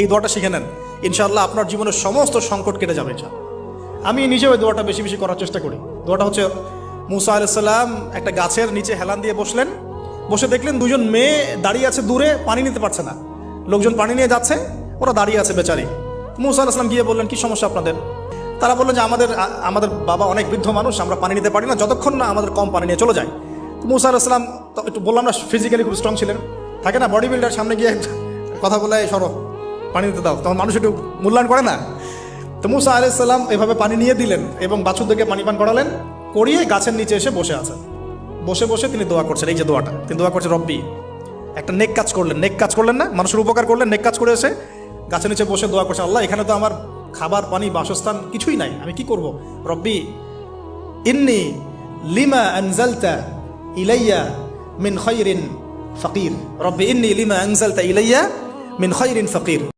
এই দোয়াটা শিখে নেন, ইনশাআল্লাহ আপনার জীবনের সমস্ত সংকট কেটে যাবে। আমি নিজেও এই দোয়াটা বেশি বেশি করার চেষ্টা করি। দোয়াটা হচ্ছে, মুসা আলাইহিস সালাম একটা গাছের নিচে হেলান দিয়ে বসলেন, বসে দেখলেন দুজন মেয়ে দাঁড়িয়ে আছে দূরে, পানি নিতে পারছে না, লোকজন পানি নিয়ে যাচ্ছে, ওরা দাঁড়িয়ে আছে বেচারি। মুসা আলাইহিস সালাম গিয়ে বললেন, কি সমস্যা আপনাদের? তারা বললেন যে আমাদের বাবা অনেক বৃদ্ধ মানুষ, আমরা পানি নিতে পারি না যতক্ষণ না আমাদের কম পানি নিয়ে চলে যায়। তো মুসা আলাইহিস সালাম একটু বললাম না, ফিজিক্যালি খুব স্ট্রং ছিলেন, থাকে না বডি বিল্ডার, সামনে গিয়ে কথা বলে সরো পানি দিতে দাও, তখন মানুষ একটু মূল্যায়ন করে না। তো মুসা আলাইহিস সালাম এভাবে পানি নিয়ে দিলেন এবং বাছুরদেরকে পানি পান করালেন, করিয়ে গাছের নিচে এসে বসে আছেন। বসে বসে তিনি দোয়া করছেন, এই যে দোয়াটা তিনি দোয়া করছেন, রব্বি, একটা নেক কাজ করলেন না, মানুষের উপকার করলেন, নেক কাজ করে এসে গাছের নিচে বসে দোয়া করছে, আল্লাহ এখানে তো আমার খাবার পানি বাসস্থান কিছুই নাই, আমি কি করব? রব্বি ইন্নি লিমা আনজালতা ইলাইয়া মিন খায়রিন ফাকির, রব্বি ইন্নি লিমা আনজালতা ইলাইয়া মিন খায়রিন ফাকির।